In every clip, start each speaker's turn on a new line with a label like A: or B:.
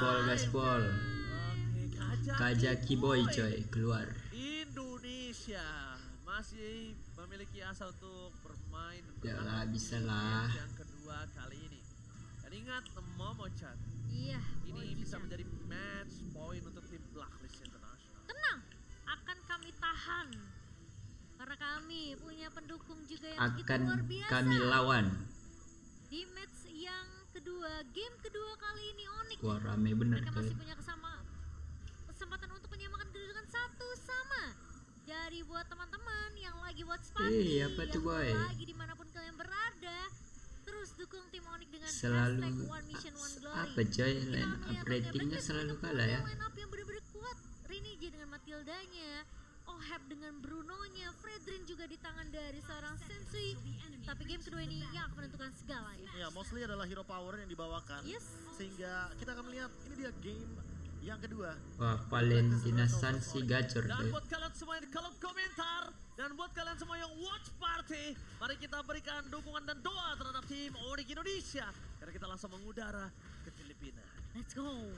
A: gaspol.
B: Oke,
A: Kajaki boy coy keluar.
B: Indonesia masih memiliki asa untuk bermain
A: Ya
B: bermain
A: lah,
B: di
A: bisa
B: games
A: lah.
B: yang kedua kali ini. Dan ingat Momo-chan,
C: Iya,
B: ini
C: Boy
B: bisa
C: Chan.
B: menjadi match point untuk tim Blacklist International.
C: Tenang, akan kami tahan. Karena kami punya pendukung juga yang begitu
A: Akan
C: luar biasa.
A: kami lawan.
C: Di match yang kedua, game kedua kali ini Onyx.
A: Wah rame bener
C: Mereka
A: coy.
C: masih punya kesempatan untuk menyamakan kedudukan satu sama. Jadi buat teman-teman yang lagi watch party,
A: Apa tuh,
C: yang
A: boy?
C: lagi dimanapun kalian berada, terus dukung tim Onyx dengan
A: Selalu
C: hashtag One Mission One Glory.
A: apa coy,
C: Kita
A: line
C: akan
A: up
C: melihat
A: ratingnya
C: mereka
A: selalu
C: punya
A: kalah ya.
C: line up yang benar-benar kuat. Rini J dengan Matildanya, Oheb dengan Brunonya, Fredrin juga di tangan dari seorang Sensui. Tapi game kedua ini yang akan menentukan segalanya.
D: Ya, mostly adalah hero power yang dibawakan.
C: Yes.
D: Sehingga kita akan melihat ini dia game yang kedua.
A: Wah Valentina Sansi gacor
B: Dan
A: coy.
B: buat kalian semua yang di kolom komentar dan buat kalian semua yang watch party, mari kita berikan dukungan dan doa terhadap tim Onyx Indonesia karena kita langsung mengudara ke Filipina.
C: Let's go.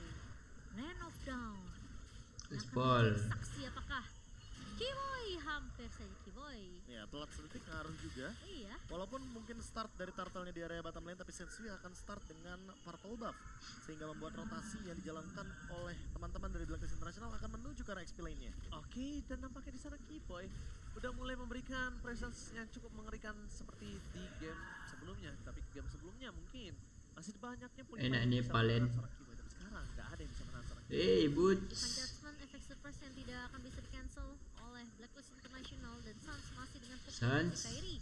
C: Land of Down. Yang akan
A: Gaspol.
C: menjadi saksi apakah Kiboy, hampir saja Kiboy.
D: Ya, telat sedetik ngaruh juga.
C: Iya.
D: Walaupun mungkin start dari turtle-nya di area bottom lane, tapi Sensui akan start dengan purple buff. Sehingga membuat rotasi yang dijalankan oleh teman-teman dari Blacklist International akan menuju ke arah XP lane-nya.
B: Oke, dan nampaknya di sana Kiboy udah mulai memberikan presence yang cukup mengerikan seperti di game sebelumnya. Tapi game sebelumnya mungkin masih banyaknya pun
A: Enak
B: yang
A: nih,
B: bisa
A: Valen.
B: menahan seorang Kiboy. Tapi sekarang nggak ada yang bisa menahan seorang Kiboy.
A: Hey
C: Divine
A: Boots.
C: Judgment, efek surprise yang tidak akan bisa di-cancel oleh Blacklist International dan Suns masih dengan fokus
A: Suns.
C: di Kairi.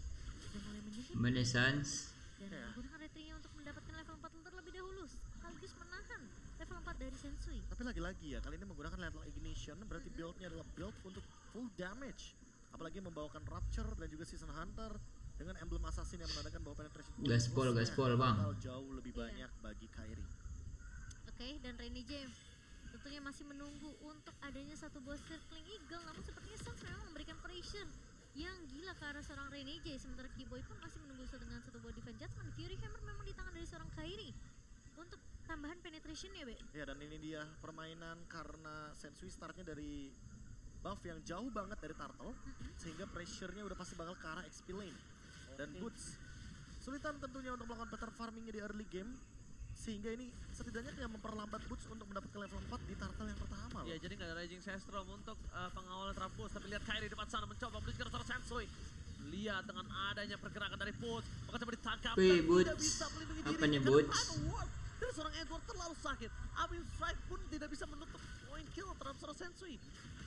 C: Dan mulai menyusun
A: Mana Sans?
C: dan
D: Ya.
C: menggunakan retrinya untuk mendapatkan level 4 terlebih dahulu sekaligus menahan level 4 dari Sensui.
D: Tapi lagi-lagi ya, kali ini menggunakan level ignition berarti build-nya adalah build untuk full damage. Apalagi membawakan Rapture dan juga Season Hunter dengan emblem assassin yang menandakan bahwa penetration point
A: Gaspol,
D: bosnya
A: gaspol, Bang.
D: bakal jauh lebih
C: Iya.
D: banyak bagi Kairi.
C: Oke, dan Rainy James tentunya masih menunggu untuk adanya satu buah circling eagle, namun sepertinya Suns memang memberikan pressure yang gila ke arah seorang Rainy J. Sementara Kiboy pun masih menunggu dengan satu buah Divine Judgment. Fury Hammer memang di tangan dari seorang Kairi untuk tambahan penetration ya, Be.
D: Ya, dan ini dia permainan karena Sensui startnya dari buff yang jauh banget dari turtle, sehingga pressure-nya udah pasti bakal ke arah XP lane. Dan Boots sulitan tentunya untuk melakukan pattern farmingnya di early game, sehingga ini setidaknya yang memperlambat Boots untuk mendapatkan level 4 di turtle yang pertama loh.
B: Ya, jadi nggak ada Raging Sandstorm untuk pengawalan Trapus, tapi lihat Kairi di depan sana mencoba menuju ke arah Sensui. Lihat dengan adanya pergerakan dari Boots, maka coba ditangkap
A: Wih,
B: dan
A: Boots.
B: tidak bisa melindungi
A: Apa
B: diri.
A: nih,
B: Karena
A: Boots?
B: Final Ward dari seorang Edward terlalu sakit. Abim Strike pun tidak bisa menutup point kill terhadap seorang Sensui.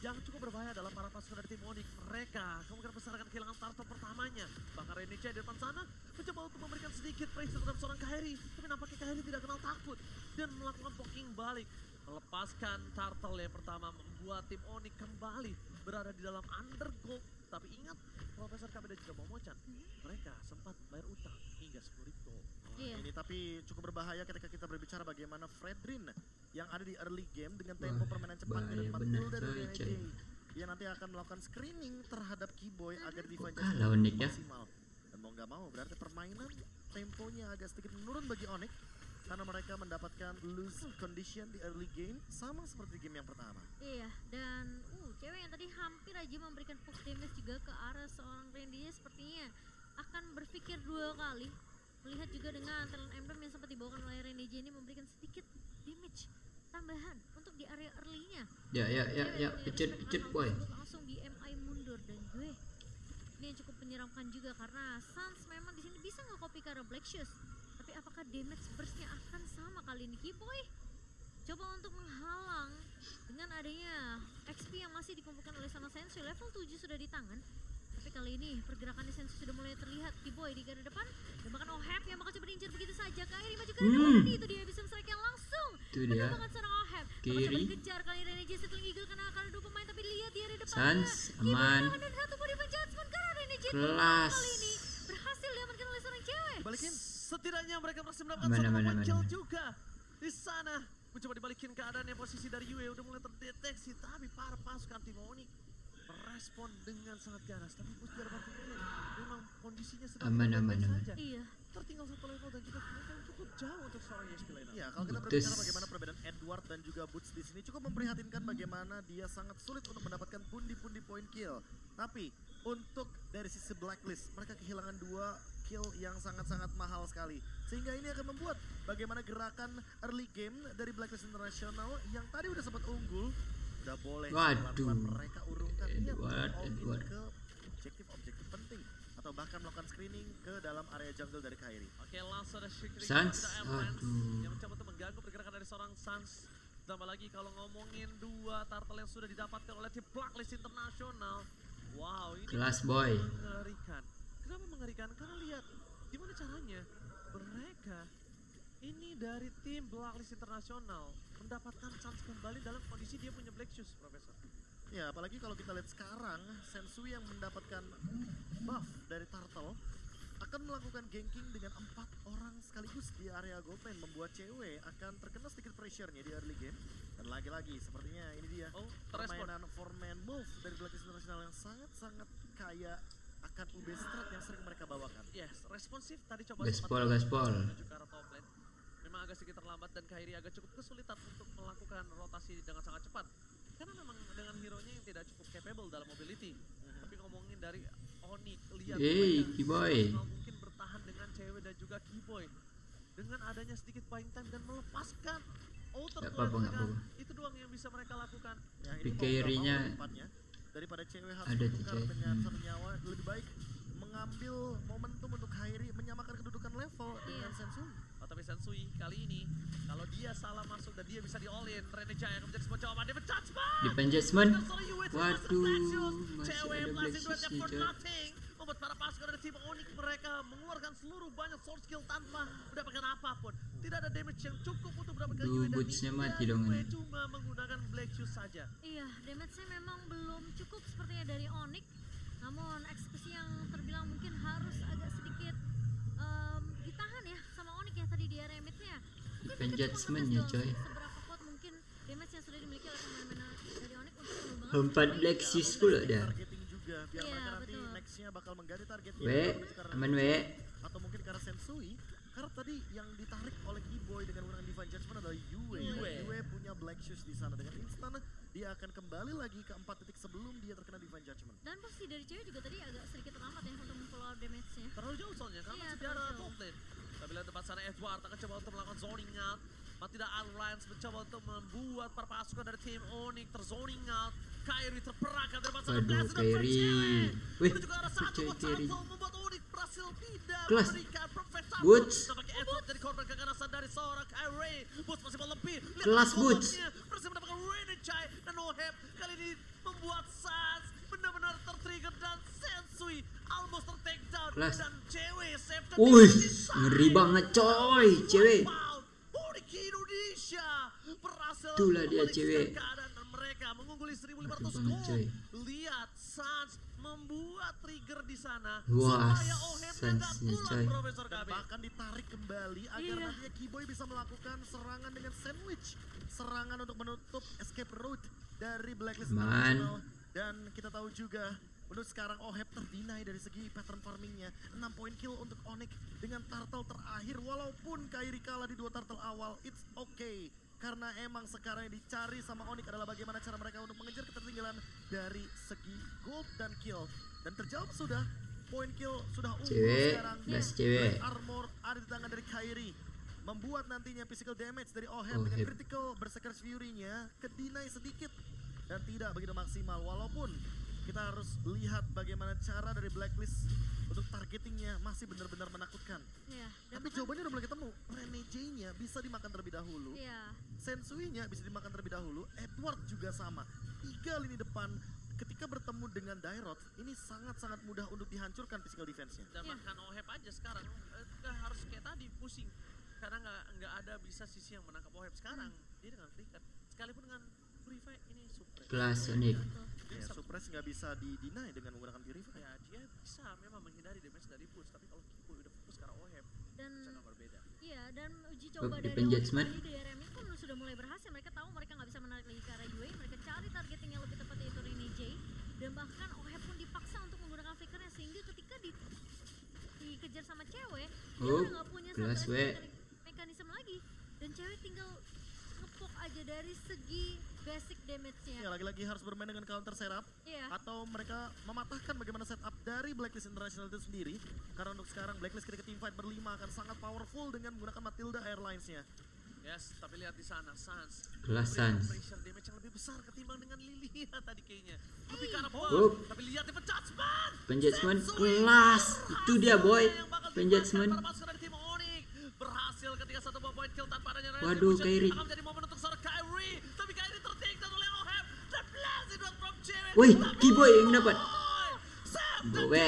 B: Yang cukup berbahaya adalah para pasukan dari tim Onyx. Mereka kemungkinan besar akan kehilangan turtle pertamanya. Bahkan Rainy J di depan sana mencoba untuk memberikan sedikit pressure terhadap seorang Kairi. Tapi nampaknya Kairi tidak kenal takut dan melakukan poking balik. Melepaskan turtle yang pertama membuat tim Onyx kembali berada di dalam undergold. Tapi ingat, Profesor KB dan juga Momo-chan, mereka sempat bayar utang hingga 10.000 gold.
C: Iya.
D: Ini tapi cukup berbahaya ketika kita berbicara bagaimana Fredrin yang ada di early game dengan tempo
A: Wah,
D: permainan cepatnya dan
A: bahaya bener,
D: Matilda dari
A: coy,
D: NJ.
A: coy.
D: Dia nanti akan melakukan screening terhadap Kiboy agar Divine
A: kalah
D: Judgment
A: Onyx ya?
D: maksimal. Dan mau nggak mau berarti permainan temponya agak sedikit menurun bagi Onyx karena mereka mendapatkan loose condition di early game sama seperti game yang pertama.
C: Iya, dan cewek yang tadi hampir aja memberikan push damage juga ke arah seorang Randy sepertinya akan berpikir dua kali. Melihat juga dengan talent emblem yang sempat dibawakan oleh Randy ini memberikan sedikit damage tambahan untuk di area early-nya.
A: Ya, pecut boy.
C: Langsung di MI mundur dan gue ini yang cukup menyeramkan juga karena Suns memang di sini bisa nge-copy ke arah Black Shoes. Tapi apakah damage burst-nya akan sama kali ini? Kiboy coba untuk menghalang dengan adanya XP yang masih dikumpulkan oleh sama Sensui. Level 7 sudah di tangan. Tapi kali ini pergerakan Sensui sudah mulai terlihat. Kiboy di garda depan dan bahkan Oheb yang bakal coba diincar begitu saja. Kairi maju ke arah depan. Itu dia bisa strike yang langsung
A: Itu dia.
C: menemukan seorang Oheb. Bakal coba
A: Kiri.
C: dikejar kali ini Renege setelah Eagle karena akan ada dua pemain. Tapi lihat dia di depan.
A: Sans, aman.
C: Dan satu body judgment karena Renege
A: Kelas.
C: kali ini berhasil diamankan oleh seorang cewek.
B: Dibalikin, setidaknya mereka berhasil mendapatkan
A: Mana,
B: satu
A: mana,
B: point kill
A: mana.
B: juga di sana. Mencoba dibalikin keadaannya, posisi dari Yue udah mulai terdeteksi, tapi para pasukan tim Onyx merespon dengan sangat ganas. Tapi bus di hadapan tim Onyx memang kondisinya sedang
A: Aman,
B: tidak
A: aman,
B: baik
A: aman.
B: saja.
C: Iya.
B: Tertinggal satu level dan juga mereka cukup jauh untuk seorang Yespi Lena.
D: Ya, kalau kita
A: Betul.
D: berbicara bagaimana perbedaan Edward Edward dan juga Boots di sini cukup memprihatinkan bagaimana dia sangat sulit untuk mendapatkan pundi-pundi point kill. Tapi untuk dari sisi Blacklist, mereka kehilangan 2 kill yang sangat-sangat mahal sekali. Sehingga ini akan membuat bagaimana gerakan early game dari Blacklist International yang tadi udah sempat unggul, udah boleh pelan-pelan mereka urungkan
A: Edward.
D: ke objektif penting. Atau bahkan melakukan screening ke dalam area jungle dari Kairi.
B: Oke, langsung ada Shikri
A: Sans,
B: yang mencoba untuk mengganggu pergerakan dari seorang Sans. Tambah lagi kalau ngomongin 2 turtle yang sudah didapatkan oleh tim Blacklist International. Wow, ini
A: Kelas boy.
B: mengerikan. Kenapa mengerikan? Karena lihat gimana caranya mereka ini dari tim Blacklist International mendapatkan chance kembali dalam kondisi dia punya Black Shoes, Profesor.
D: Ya, apalagi kalau kita lihat sekarang, Sensui yang mendapatkan buff dari Turtle akan melakukan ganking dengan 4 orang sekaligus di area gold lane, membuat cewek akan terkena sedikit pressure-nya di early game. Dan lagi-lagi sepertinya ini dia permainan 4-man move dari Blacklist International yang sangat-sangat kaya akan UB strat yang sering mereka bawakan.
B: Yes, responsif tadi coba
A: Gaspol.
B: menuju ke arah top lane. Memang agak sedikit terlambat dan Kairi agak cukup kesulitan untuk melakukan rotasi dengan sangat cepat. Karena memang dengan hero-nya yang tidak cukup capable dalam mobility. Tapi ngomongin dari Onyx, lihat
A: Keyboy.
B: mungkin bertahan dengan cewek dan juga Keyboy. Dengan adanya sedikit buying time dan melepaskan outer
A: Gak apa-apa, gak apa-apa.
B: itu doang yang bisa mereka lakukan.
D: Ya,
A: Tapi
D: mau
A: Kairi-nya
D: nggak mau tempatnya, daripada cewek harus
A: ada
D: bertukar
A: cewek.
D: dengan 1 nyawa, lebih baik mengambil momentum untuk Kairi menyamakan kedudukan level dengan Sensui.
B: Oh, tapi Sensui kali ini kalau dia salah masuk dan dia bisa di all in, Rene Jaya akan menjadi sebuah jawaban. Dia judgment.
A: Defend judgment.
B: Waduh,
A: Masih
B: cewek
A: ada
B: Black
A: Black
B: Shoes
A: Shoes nih,
B: for
A: coy.
B: nothing. Membuat para pasukan dari tim Onyx mereka mengeluarkan seluruh banyak sword skill tanpa mendapatkan apapun. Tidak ada damage yang cukup untuk mendapatkan
A: Duh,
B: Yue dan
A: boots-nya
B: hingga
A: mati dong
B: Yue
A: ini.
B: cuma menggunakan Black Shoes saja.
C: Iya, damage-nya memang belum cukup sepertinya dari Onyx. Namun eksekusi yang terbilang mungkin harus agak sedikit ditahan ya sama Onyx ya tadi di area mid-nya. Mungkin
A: Defend
C: mereka cukup
A: judgment
C: ngetes
A: ya,
C: dong
A: coy.
C: seberapa kuat mungkin damage yang sudah dimiliki oleh pemain-pemain dari Onyx untuk pengembangan.
A: 4 Black Shoes pula dah.
D: Targeting juga, biar
C: Iya,
D: mereka nanti
C: betul.
D: nextnya bakal mengganti targetnya.
A: We,
D: menuju ke arah
A: aman
D: Rene
A: we.
D: Jaya. Atau mungkin ke arah Sensui. Karena tadi yang ditarik oleh Keyboy dengan menggunakan Divine Judgment adalah Yue. Yue punya Black Shoes di sana. Dengan instan dia akan kembali lagi ke 4 titik sebelum dia terkena Divine Judgment.
C: Dan posisi dari cewek juga tadi agak sedikit terlambat ya untuk memfollow up damage-nya.
B: Terlalu jauh soalnya karena
C: Iya,
B: masih di arah
C: terlalu
B: top lane. Tapi lihat depan sana Edward akan coba untuk melakukan zoning out. Tidak Alliance mencoba untuk membuat para pasukan dari tim Onyx terzoning out. Kairi terperangkap dari depan sana.
A: Waduh,
B: Blast dan
A: Kairi.
B: cewek.
A: Wih,
B: Menuju ke arah satu
A: cewek
B: buat
A: Kairi.
B: satu membuat Onyx berhasil tidak
A: Kelas.
B: memberikan perfect satu.
A: Boots.
B: Tampaknya Edward jadi korban kekerasan dari seorang Kairi. Boots masih mau lebih. Lihat
A: Kelas,
B: golongnya.
A: Boots.
B: Berhasil mendapatkan Rene Chai dan Oheb. Kali ini membuat Sans benar-benar tertrigger dan Sensui almost ter-take down.
A: Kelas.
B: Dan cewek save dan
A: Wih,
B: desain.
A: ngeri banget coy, cewek.
B: Onyx Indonesia berhasil
A: Itulah dia,
B: membalikkan
A: cewek.
B: keadaan dan mereka mengungguli 1.500
A: Mantap banget,
B: gold.
A: coy.
B: Lihat Sans membuat trigger di sana
A: Wah,
B: supaya Oheb
A: Sans
B: nggak
A: nih,
B: pulang,
A: coy.
B: Profesor
D: Dan
B: Gabi.
D: bahkan ditarik kembali agar
C: Iya.
D: nantinya Keyboy bisa melakukan serangan dengan sandwich. Serangan untuk menutup escape route dari Blacklist
A: Man.
D: International. Dan kita tahu juga menurut sekarang Oheb terdinai dari segi pattern farmingnya. 6 poin kill untuk Onyx dengan turtle terakhir. Walaupun Kairi kalah di 2 turtle awal, it's okay. Karena emang sekarang yang dicari sama Onyx adalah bagaimana cara mereka untuk mengejar ketertinggalan dari segi gold dan kill. Dan terjawab sudah, poin kill sudah unggul
A: Cewek,
D: sekarang.
A: gas cewek.
D: Black armor ada di tangan dari Kairi. Membuat nantinya physical damage dari Oheb
A: Oheb.
D: dengan critical Berserker's Fury-nya kedinai sedikit. Dan tidak begitu maksimal. Walaupun kita harus lihat bagaimana cara dari Blacklist untuk targetingnya masih benar-benar menakutkan.
C: Iya, dan
D: Tapi jawabannya udah mulai ketemu. Rene J-nya bisa dimakan terlebih dahulu.
C: iya.
D: Sensui-nya bisa dimakan terlebih dahulu. Edward juga sama. 3 lini depan ketika bertemu dengan Dairot ini sangat-sangat mudah untuk dihancurkan physical defense-nya.
B: Dan
C: Iya.
B: bahkan Oheb aja sekarang nggak harus kayak tadi pusing karena nggak ada bisa sisi yang menangkap Oheb sekarang. Dia dengan flicker sekalipun dengan Purify ini suppress.
A: Kelas Onyx.
C: Betul.
B: Dia
D: Ya,
B: bisa
D: suppress nggak bisa di-deny dengan menggunakan Purify.
B: ya dia bisa memang menghindari damage dari boost, tapi kalau Keyboy udah fokus ke arah Oheb
C: Dan
B: sangat berbeda.
C: iya, dan uji coba dari
A: Defend
C: Onyx
A: judgment.
C: tadi di area mid pun sudah mulai berhasil. Mereka tahu mereka nggak bisa menarik lagi ke arah Yue. Mereka cari targeting yang lebih tepat yaitu Rene J. Dan bahkan Oheb pun dipaksa untuk menggunakan flickernya sehingga ketika dikejar sama cewek, dia
A: Oh,
C: udah nggak punya
A: kelas
C: satu
A: W.
C: mekanisme lagi. Dan cewek tinggal ngepok aja dari segi basic damage-nya.
D: Ya lagi-lagi harus bermain dengan counter setup
C: Iya.
D: atau mereka mematahkan bagaimana setup dari Blacklist International itu sendiri. Karena untuk sekarang Blacklist ketika teamfight berlima akan sangat powerful dengan menggunakan Matilda Airlines-nya.
B: Yes, tapi lihat di sana Sans.
A: Kelas
B: memberikan
A: Sans.
B: pressure damage yang lebih besar ketimbang dengan Lilia tadi kayaknya. Lebih ke arah
A: Up.
B: bawah. Tapi lihat di judgment.
A: Penjudgment kelas. Itu dia boy. Penjudgment.
B: Berhasil ketika satu buah point kill tanpa adanya
A: Waduh,
B: retribution.
A: Kairi.
B: Akan menjadi momen untuk seorang Kairi. Tapi Kairi tertake down oleh Oheb. Dan blast it from Jared.
A: Wih,
B: Tapi
A: Kiboy yang dapat.
B: Sam
A: We,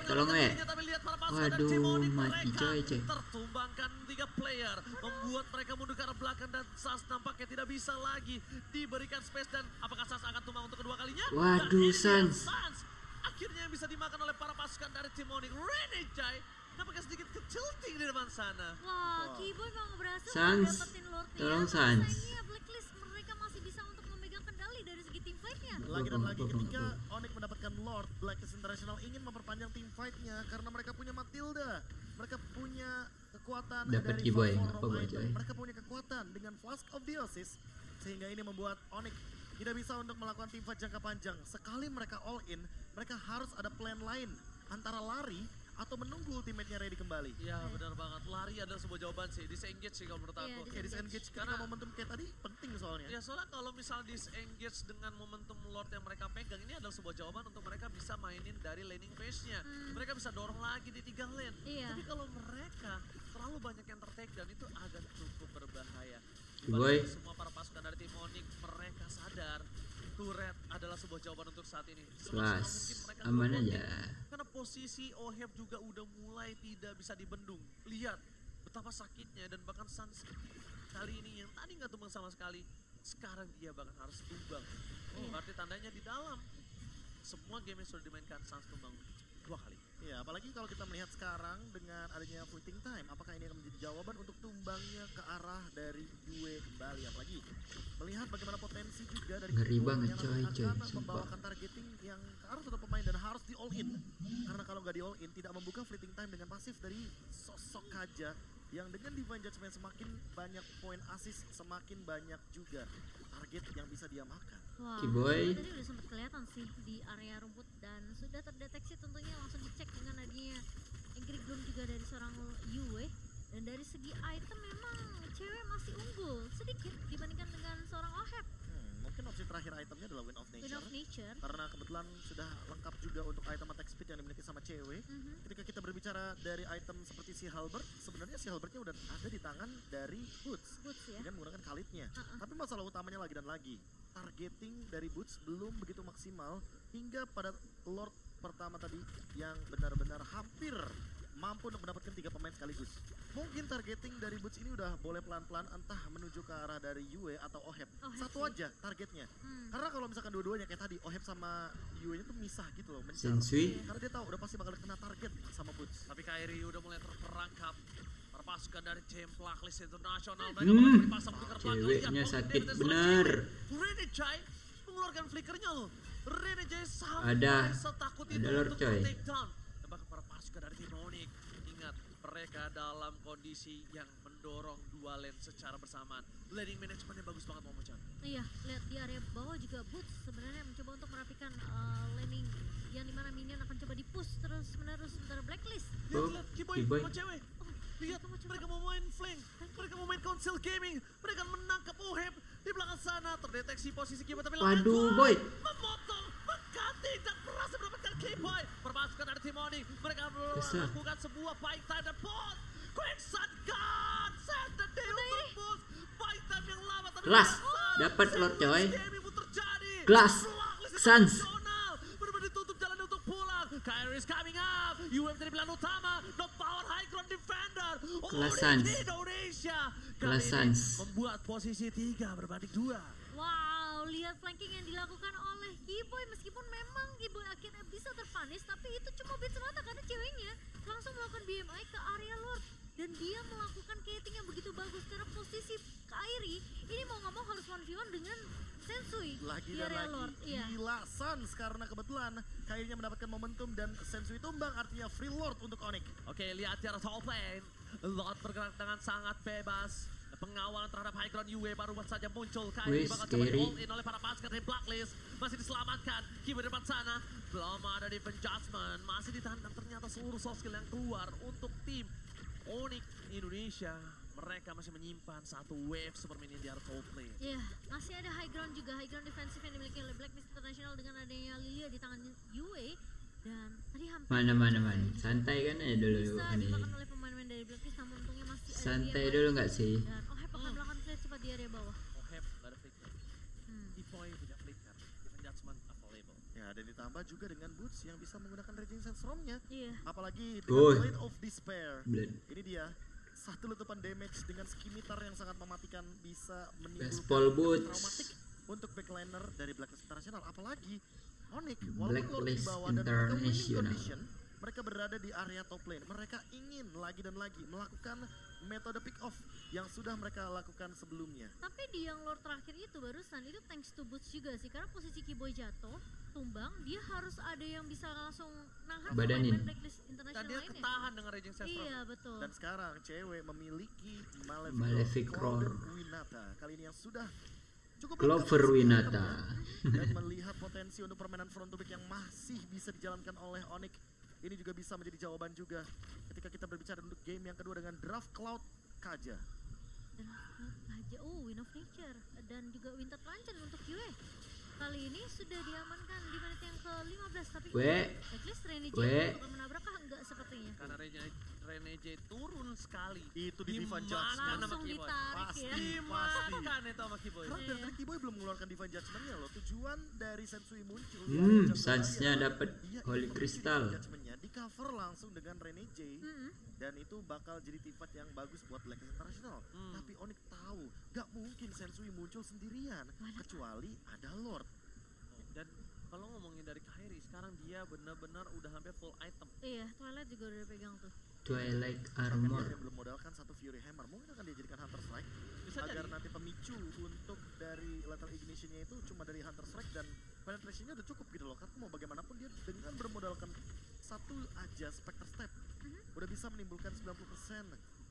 A: tolong we.
B: Tapi lihat para pasukan
A: Waduh,
B: dari Demonic,
A: mati
B: mereka
A: coy.
B: tertumbangkan 3 player, membuat mereka mundur ke arah belakang dan Sans nampaknya tidak bisa lagi diberikan space. Dan apakah Sans akan tumbang untuk kedua kalinya?
A: Waduh,
B: Dan ini dia,
A: Sans.
B: akhirnya bisa dimakan oleh para pasukan dari Demonic. Renegade nampaknya sedikit kecelting di depan sana.
C: Wah, Kiboy memang berhasil
A: Sans,
C: dapetin Lord-nya.
A: tolong,
C: Tapi
A: Sans.
C: sayangnya Blacklist mereka masih bisa untuk memegang kendali dari segi team fight-nya.
D: Lagi dan lagi ketika Onyx mendapatkan Lord, Blacklist International ingin memperpanjang team fight-nya karena mereka punya Matilda. Mereka punya kekuatan
A: Dapat
D: dari
A: Kiboy,
D: Four
A: nggak apa-apa,
D: Item.
A: coy.
D: Mereka punya kekuatan dengan Flask of the Oasis sehingga ini membuat Onyx tidak bisa untuk melakukan team fight jangka panjang. Sekali mereka all in, mereka harus ada plan lain antara lari atau menunggu ultimate-nya ready kembali.
B: Ya benar banget, lari adalah sebuah jawaban sih, disengage sih kalau menurut
C: Iya,
B: aku.
D: Oke, disengage karena momentum kayak tadi penting soalnya.
B: Ya soalnya kalau misal disengage dengan momentum Lord yang mereka pegang, ini adalah sebuah jawaban untuk mereka bisa mainin dari laning phase-nya. Mereka bisa dorong lagi di 3 lane.
C: Iya.
B: Tapi kalau mereka terlalu banyak yang ter-take down itu agak cukup berbahaya.
A: Boy.
B: Dibanding semua para pasukan dari tim Onyx, mereka sadar turret adalah sebuah jawaban untuk saat ini. Semaksimal
A: Kelas.
B: mungkin mereka
A: Aman
B: turun,
A: aja.
B: karena posisi Oheb juga udah mulai tidak bisa dibendung. Lihat betapa sakitnya dan bahkan Sans kali ini yang tadi nggak tumbang sama sekali, sekarang dia bahkan harus tumbang.
C: Iya.
B: Berarti tandanya di dalam semua game yang sudah dimainkan Sans tumbang 2 kali.
D: Ya, apalagi kalau kita melihat sekarang dengan adanya fleeting time, apakah ini akan menjadi jawaban untuk tumbangnya ke arah dari Yue kembali? Apalagi melihat bagaimana potensi juga dari
A: Ngeri
D: Kiboy
A: banget,
D: yang
A: coy,
D: akan
A: sumpah.
D: membawakan targeting yang ke arah satu pemain dan harus di all in. Karena kalau nggak di all in, tidak membuka fleeting time dengan pasif dari sosok Kaja yang dengan Divine Judgment semakin banyak poin assist, semakin banyak juga target yang bisa dia makan.
C: Wah,
A: Kiboy.
C: tadi udah sempat kelihatan sih di area rumput dan sudah terdeteksi tentunya langsung dicek dengan adanya Angry Gloom juga dari seorang Yue. Dan dari segi item memang cewek masih unggul sedikit dibandingkan dengan seorang Oheb.
D: Mungkin opsi terakhir itemnya adalah Wind of
C: Queen
D: Nature.
C: of Nature.
D: Karena kebetulan sudah lengkap juga untuk item attack speed yang dimiliki sama cewek. Ketika kita berbicara dari item seperti si Halberd, sebenarnya si Halberdnya udah ada di tangan dari Boots
C: Boots ya.
D: dengan menggunakan kalitnya. Tapi masalah utamanya lagi dan lagi, targeting dari Boots belum begitu maksimal hingga pada Lord pertama tadi yang benar-benar hampir mampu untuk mendapatkan 3 pemain sekaligus. Mungkin targeting dari Boots ini udah boleh pelan-pelan entah menuju ke arah dari Yue atau Oheb.
C: Oheb
D: Satu
C: sih.
D: aja targetnya. Karena kalau misalkan dua-duanya kayak tadi, Oheb sama Yue-nya tuh misah gitu loh, mencar.
A: Sensui.
D: Karena dia tahu udah pasti bakal kena target sama Boots.
B: Tapi Kairi udah mulai terperangkap. Para pasukan dari tim Blacklist International, mereka bakal dipasang untuk ke belakang.
A: Ceweknya
B: Lihat,
A: sakit
B: dari
A: bener.
B: seorang Renegade mengeluarkan flickernya loh. Renegade sampai
A: Ada.
B: setakut
A: Ada
B: itu
A: Lord,
B: untuk
A: coy.
B: take down. Dan bahkan para pasukan dari tim Onyx, ingat mereka dalam kondisi yang mendorong 2 lane secara bersamaan. Laning managementnya bagus banget mau Mocan.
C: Iya, lihat di area bawah juga Boots sebenarnya mencoba untuk merapikan laning yang dimana minion akan coba di-push terus menerus sementara Blacklist.
A: Oh,
B: Lihat, Kiboy,
A: Kiboy.
B: sama cewek. Lihat,
C: mereka mau coba.
B: mereka mau main flank, mereka mau main Council Gaming, mereka menangkap Oheb di belakang sana, terdeteksi posisi Kiboy tapi
A: Waduh, boy.
B: memotong, mengganti dan berhasil mendapatkan Kiboy. Perpasukan dari tim Onyx, mereka
A: Besar.
B: melakukan sebuah fight time dan bot. Quicksand God, set the deal untuk bot. Fight time yang lama tapi
A: Kelas.
B: berhasil.
A: Dapat Lord, coy.
B: Gaming pun terjadi.
A: Kelas.
B: Blacklist
A: Sans.
B: International benar-benar ditutup jalan untuk pulang. Kyrie is coming up. UM jadi pilihan utama. No power high ground defender.
A: Kelas
B: Onyx
A: Sans.
B: Indonesia.
A: Kelas
B: Kali ini
A: Sans.
B: membuat posisi 3 berbanding 2.
C: Wow, lihat flanking yang dilakukan oleh Kiboy meskipun memang Kiboy akhirnya bisa terpanis tapi itu cuma bit semata karena ceweknya langsung melakukan BMI ke area Lord dan dia melakukan kating yang begitu bagus karena posisi Kairi ini mau nggak mau harus 1v1 dengan Sensui
D: Lagi
C: di
D: dan
C: area
D: lagi,
C: Lord. Iya.
D: gila Sans karena kebetulan kayaknya mendapatkan momentum dan Sensui tumbang artinya free Lord untuk Onyx.
B: Oke, lihat di arah top lane. Lot bergerak dengan sangat bebas. Pengawalan terhadap high ground UA baru saja muncul. Kali
A: Wih,
B: ini bakal coba
A: scary.
B: di all in oleh para pasukan dari Blacklist. Masih diselamatkan. Kiba di depan sana. Belum ada defense judgment. Masih ditahan dan ternyata seluruh soft skill yang keluar untuk tim Onyx Indonesia. Mereka masih menyimpan satu wave super mini di top lane.
C: Iya, masih ada high ground juga, high ground defensif yang dimiliki oleh Blacklist International dengan adanya Lilia di tangan UA. Dan tadi hampir
A: Mana. Santai kan ya dulu
C: bisa
A: ini.
C: dimakan oleh pemain-pemain dari Blacklist, namun untungnya masih ada
A: Santai
C: DM
A: dulu nggak sih?
C: dan Ohep akan melakukan clear cepat di area bawah.
B: Ohep gak ada flicker. Ipoy punya flicker. Defense judgment available.
D: Ya, dan ditambah juga dengan Boots yang bisa menggunakan Raging Sandstorm-nya.
C: Iya.
D: Apalagi
A: Oh.
D: dengan Blade of Despair.
A: Blade.
D: Ini dia. Satu letupan damage dengan skimitar yang sangat mematikan bisa
A: Gaspol
D: menimbulkan
A: Boots.
D: traumatik untuk backliner dari Blacklist International. Apalagi Onyx, walaupun Lord di
A: Blacklist
D: bawah dan mereka winning
A: International.
D: condition, mereka berada di area top lane. Mereka ingin lagi dan lagi melakukan metode pick off yang sudah mereka lakukan sebelumnya.
C: Tapi di yang lord terakhir itu barusan itu thanks to Boots juga sih, karena posisi Kiboy jatuh, tumbang, dia harus ada yang bisa langsung nahan
A: Badanin.
C: pemain Blacklist
B: Dan
C: International
B: dia
C: lainnya.
B: ketahan dengan Raging Sandstorm.
C: Iya betul.
D: Dan sekarang cewek memiliki
A: Malefic
D: Malefic
A: Roar.
D: Clover Winata. Kali ini yang sudah cukup
A: Clover
D: lengkap
A: Winata.
D: dan melihat potensi untuk permainan front to back yang masih bisa dijalankan oleh Onyx. Ini juga bisa menjadi jawaban juga ketika kita berbicara untuk game yang kedua dengan Draft Cloud Kaja.
C: Dan aja, Wind of Nature dan juga Winter Luncheon untuk QA. Kali ini sudah diamankan di menit yang ke-15, tapi Blacklist Renege akan menabrakkah? Enggak sepertinya.
B: Karena Renege turun sekali.
D: Itu di Divine
B: Dimana
D: Judgment.
B: nama
C: Langsung
B: Kiboy?
C: ditarik
D: Pasti.
C: ya.
B: Dimakan itu sama Kiboy.
D: Karena dari
C: Iya.
D: tadi Kiboy belum mengeluarkan Divine Judgment-nya loh. Tujuan dari Sensui muncul.
A: Sunsnya dapat Holy Crystal.
D: Judgment-nya di cover langsung dengan Renege. Dan itu bakal jadi tifat yang bagus buat Blacklist International. Tapi Onyx tahu, gak mungkin Sensui muncul sendirian. Kecuali ada Lord.
B: Dan kalau ngomongin dari Kairi, sekarang dia benar-benar udah hampir full item.
C: Iya, Twilight juga udah pegang tuh.
A: Twilight
D: Dia
A: Armor.
D: belum modalkan satu Fury Hammer. Mungkin akan dijadikan Hunter Strike.
B: Bisa
D: Agar
B: jadi.
D: nanti pemicu untuk dari Lethal Ignition-nya itu cuma dari Hunter Strike. Dan penetration-nya udah cukup gitu loh. Karena mau bagaimanapun dia dengan bermodalkan satu aja Spectre Step. Udah bisa menimbulkan 90%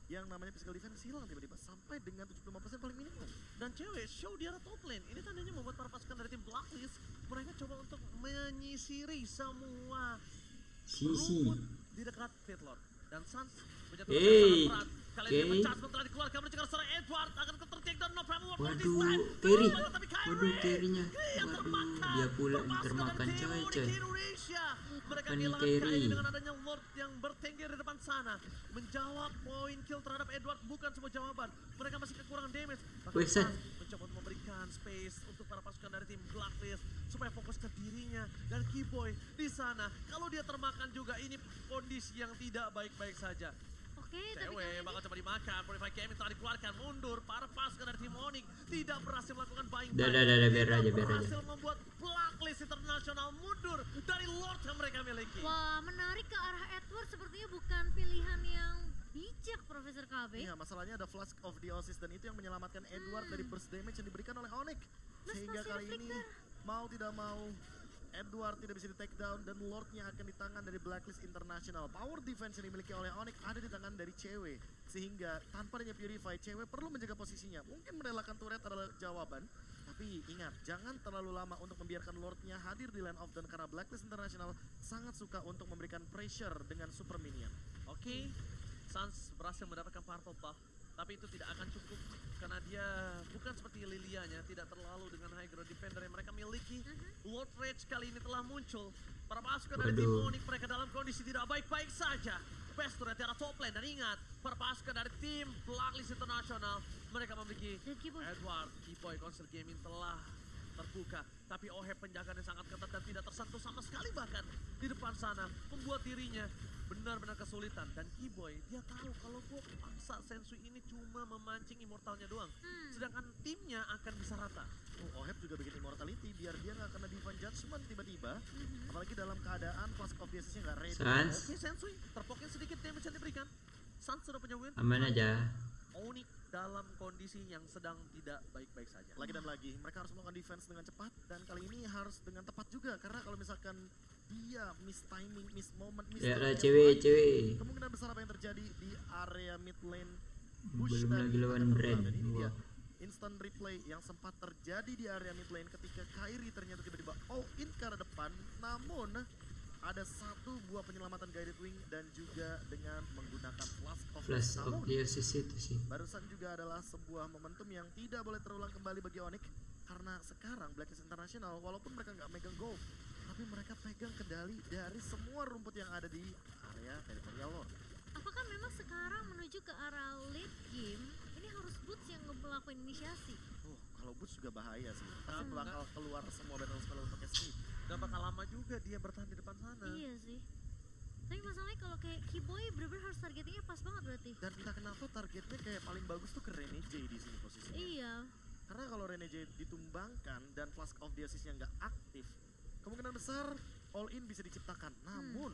D: yang namanya physical defense hilang tiba-tiba sampai dengan 75% paling minimum.
B: Dan cewek show di arah top lane. Ini tandanya membuat para pasukan dari tim Blacklist mereka coba untuk menyisiri semua
A: Sisi.
B: rumput di dekat Pit Lord. Dan Sans punya tugas
A: Hey,
B: yang sangat berat. Kali ini
A: okay.
B: Judgment telah dikeluarkan mencegah seorang Edward akan tertake down no problem for this
A: Waduh,
B: time.
A: Kerry.
B: Tapi Kyrie
A: Waduh, Kerry-nya.
B: yang
A: Waduh,
B: termakan.
A: dia pula yang
B: Pasukan
A: termakan
B: dari tim
A: coy.
B: Onyx Indonesia. Mereka
A: Bukan
B: kehilangan
A: Kerry.
B: Kyrie dengan adanya Lord yang bertengger di depan sana. Menjawab poin kill terhadap Edward bukan sebuah jawaban. Mereka masih kekurangan damage. Bahkan
A: Wih, San.
B: Sans mencoba untuk memberikan space untuk para pasukan dari tim Blacklist supaya fokus ke dirinya. Dan Kiboy di sana, kalau dia termakan juga ini kondisi yang tidak baik-baik saja.
C: Oke, tapi kali
B: Cewek
C: ini
B: bakal coba dimakan, Purify Gaming telah dikeluarkan, mundur, para pasukan dari tim Onyx tidak berhasil melakukan buying
A: Dah,
B: time.
A: biar
B: Tidak
A: aja.
B: berhasil membuat Blacklist International mundur dari Lord yang mereka miliki.
C: wah, menarik ke arah Edward sepertinya bukan pilihan yang bijak, Profesor KB.
D: Iya, masalahnya ada Flask of the Oasis dan itu yang menyelamatkan Edward dari burst damage yang diberikan oleh Onyx.
C: Plus
D: Sehingga
C: masih ada
D: kali ini
C: flicker.
D: mau tidak mau Edward tidak bisa di take down dan Lordnya akan di tangan dari Blacklist International. Power defense yang dimiliki oleh Onyx ada di tangan dari Cewek. Sehingga tanpa adanya Purify, Cewek perlu menjaga posisinya. Mungkin merelakan turret adalah jawaban. Tapi ingat, jangan terlalu lama untuk membiarkan Lordnya hadir di lane off dan karena Blacklist International sangat suka untuk memberikan pressure dengan super minion.
B: Oke, Sans berhasil mendapatkan purple buff, tapi itu tidak akan cukup karena dia bukan seperti Lilianya, tidak terlalu dengan high ground defender yang mereka miliki. Lord Rage kali ini telah muncul. Para pasukan dari tim
A: Waduh.
B: Onyx mereka dalam kondisi tidak baik-baik saja. Best turret di arah top lane dan ingat, para pasukan dari tim Blacklist International mereka memiliki
C: Dan Kiboy.
B: Edward. Kiboy Console Gaming telah terbuka, tapi Ohep penjagaan yang sangat ketat dan tidak tersentuh sama sekali bahkan di depan sana membuat dirinya benar-benar kesulitan. Dan Kiboy dia tahu kalau gue paksa Sensui ini cuma memancing immortalnya doang, sedangkan timnya akan bisa rata.
D: Ohep juga bikin immortality biar dia nggak kena Divine Judgment tiba-tiba. Apalagi dalam keadaan Flask of the Oasis-nya nggak ready.
A: Sans,
B: Oke, Sensui terpokin sedikit damage yang diberikan. Sans sudah punya win.
A: aman aja.
B: Onyx dalam kondisi yang sedang tidak baik-baik saja.
D: Lagi dan lagi, mereka harus melakukan defense dengan cepat dan kali ini harus dengan tepat juga karena kalau misalkan dia miss timing, miss moment, miss
A: Ya lah
D: timing,
A: cewek.
D: kemungkinan besar apa yang terjadi di area mid lane Bush
A: Belum
D: dan
A: lagi lawan
D: Netherlands.
A: Brand.
D: Ini dia
A: Wah.
D: instant replay yang sempat terjadi di area mid lane ketika Kyrie ternyata tiba-tiba all in ke arah depan, namun ada satu buah penyelamatan guided wing dan juga dengan menggunakan
A: Flash of
D: Namun,
A: the Oasis itu sih.
D: barusan juga adalah sebuah momentum yang tidak boleh terulang kembali bagi Onyx, karena sekarang Blacklist International walaupun mereka nggak megang gold, tapi mereka pegang kendali dari semua rumput yang ada di area teritorial lore.
C: Apakah memang sekarang menuju ke arah late game ini harus Boots yang ngelakuin inisiasi?
D: Oh, kalau Boots juga bahaya sih. Pasti bakal keluar semua battle spell untuk escape.
B: Dan bakal lama juga dia bertahan di depan sana.
C: Iya sih. Tapi masalahnya kalau kayak Keyboy bener-bener harus targetingnya pas banget berarti.
D: Dan entah kenapa targetnya kayak paling bagus tuh ke Rene J di sini posisinya.
C: Iya.
D: Karena kalau Rene J ditumbangkan dan Flask of the Assist-nya nggak aktif, kemungkinan besar all in bisa diciptakan. Namun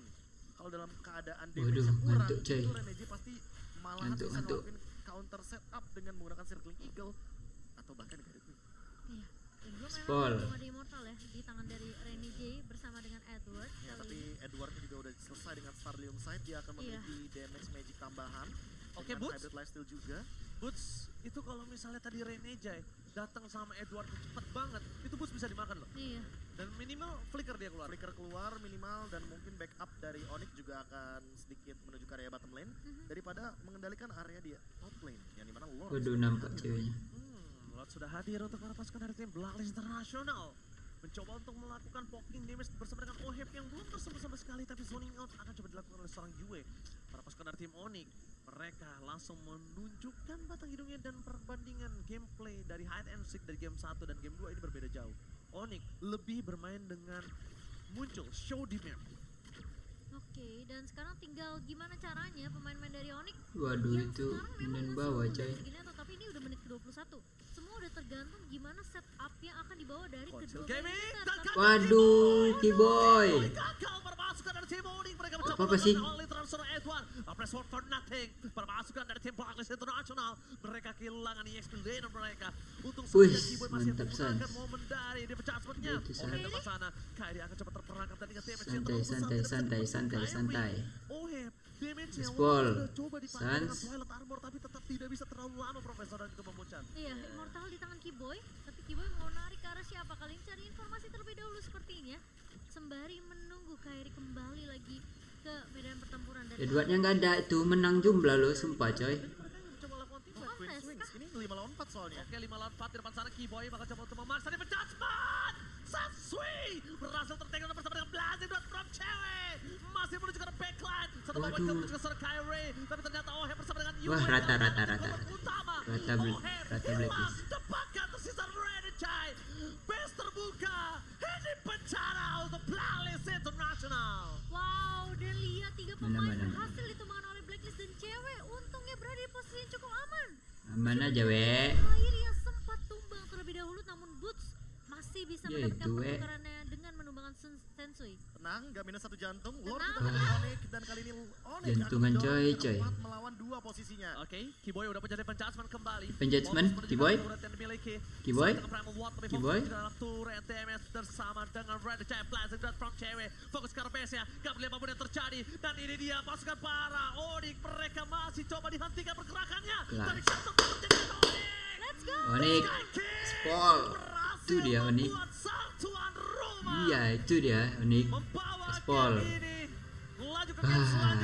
D: kalau dalam keadaan damage
A: Waduh,
D: kurang,
A: ngantuk, coy.
D: itu Rene J pasti malahan
A: Ngantuk,
D: bisa
A: ngantuk.
D: ngelakuin counter setup dengan menggunakan Circling Eagle atau bahkan Guided Wing.
C: Iya. Dan gue
A: Spol.
C: memang cuma di Immortal ya di tangan dari Rene J bersama dengan Edward.
D: Ya,
C: kali
D: tapi
C: ini.
D: Edward juga udah selesai dengan Starlium Sight, dia akan memiliki damage magic tambahan.
B: Oke,
D: dengan
B: Boots.
D: Hybrid Lifesteal juga.
B: Boots itu kalau misalnya tadi Rene Jai datang sama Edward cepet banget, itu Boots bisa dimakan loh.
C: Iya.
B: Dan minimal flicker dia keluar.
D: Flicker keluar minimal dan mungkin backup dari Onyx juga akan sedikit menuju ke area bottom lane daripada mengendalikan area di top lane yang dimana Lord
A: Waduh,
D: sudah
A: nampak
D: hadir.
A: ceweknya.
B: Lord sudah hadir untuk para pasukan dari tim Blacklist International. Mencoba untuk melakukan poking damage bersama dengan Oheb yang belum tersentuh sama sekali, tapi zoning out akan coba dilakukan oleh seorang Yue. Para pasukan dari tim Onyx, mereka langsung menunjukkan batang hidungnya dan perbandingan gameplay dari hide and seek dari game 1 dan game 2 ini berbeda jauh. Onyx lebih bermain dengan muncul show di map.
C: Oke, dan sekarang tinggal gimana caranya pemain-pemain dari Onyx
A: Waduh,
C: yang
A: itu
C: sekarang memang
A: menen
C: masih
A: bawah
C: unggul
A: coy.
C: dari segini atau tapi ini udah menit ke-21. Semua udah tergantung gimana setup yang akan dibawa dari
B: Kocil
C: kedua
B: gaming,
C: player.
B: dan
C: Tapi
A: Waduh, Keyboy.
B: Gagal para pasukan dari tim Onyx, mereka mencoba
A: Apa sih?
B: melakukan all-in terhadap seorang Edward. Press word for nothing. Para pasukan dari tim Blacklist International, mereka kehilangan EXP laner mereka. Untung
A: Wih,
B: saja Keyboy masih
A: mantap,
B: menggunakan
A: Sans.
B: momen dari di adjustment-nya.
A: Itu, Sans.
B: Oleh depan sana, Kyrie akan coba terperangkap dan ingat damage yang
A: Santai,
B: terlalu besar.
A: santai,
B: Tidak bisa
A: santai,
B: dibentuk
A: santai,
B: Kyrie.
A: santai.
B: Oheb, damage-nya
A: Spol,
B: walaupun sudah coba dipakai dengan
A: Sans.
B: Twilight Armor, tapi tetap tidak bisa terlalu lama Profesor dan juga Memucan.
C: iya, Immortal di tangan Keyboy, tapi Keyboy mau narik ke arah siapa? Kali ini cari informasi terlebih dahulu sepertinya. Sembari menunggu Kyrie kembali lagi ke medan pertempuran dan
A: Edwardnya nggak ada itu, menang jumlah loh, sumpah coy.
B: Mereka yang mencoba lakukan team fight.
D: Queen Swings, ini 5 lawan 4 soalnya.
B: Oke, 5 lawan 4 di depan sana. Keyboy bakal coba untuk memaksa di adjustment. Satsui berhasil tertekan bersama dengan Blazing Dot from Cewek. Masih menuju ke backline. Satu bawa
A: Waduh.
B: jauh menuju ke seorang Kyrie. Tapi ternyata Oheb bersama dengan Yue.
A: Wah, rata.
B: Utama.
A: Rata
B: Oheb
A: Blacklist.
B: dapatkan tersisa Red Chai. Base terbuka. Ini bencana untuk Blacklist International.
C: wow, dan lihat 3
A: Mana,
C: pemain
A: mana,
C: berhasil ditumbangkan oleh Blacklist dan Cewek. Untungnya berada di posisi yang cukup aman.
A: Aman aja, wek.
C: Air yang sempat tumbang terlebih dahulu, namun Boots masih bisa
A: Ya,
C: mendapatkan
A: itu, we.
C: pertukarannya dengan menumbangkan Sensui.
D: Tenang, gak minus 1 jantung. Lord
C: Tenang.
D: kita dari Onyx dan kali ini Onyx
A: Jantungan,
D: akan mendorong
A: coy.
D: 4 melawan 2 posisinya.
B: Oke, Keyboy udah menjadi penjudgment kembali.
A: Penjudgment,
B: Fokus menuju
A: Keyboy?
B: ke turret yang dimiliki.
A: Keyboy?
B: Saat dengan Primal Watt, lebih
A: Keyboy?
B: fokus ke dalam turret damage bersama dengan Red Giant Blazing Dot from Cherry. Fokus ke arah base-nya, gak boleh apapun yang terjadi. Dan ini dia pasukan para Onyx, mereka masih coba dihentikan pergerakannya.
A: Lah.
B: Tapi satu terjadi dengan Onyx.
C: Let's go!
A: Onyx,
B: Sky King
A: Spol.
B: berhasil
A: Itu dia, Onyx.
B: membuat satu tuan rumah.
A: Iya, itu dia, Onyx.
B: Membawa
A: Spol.
B: game ini. Lanjut ke game selanjutnya.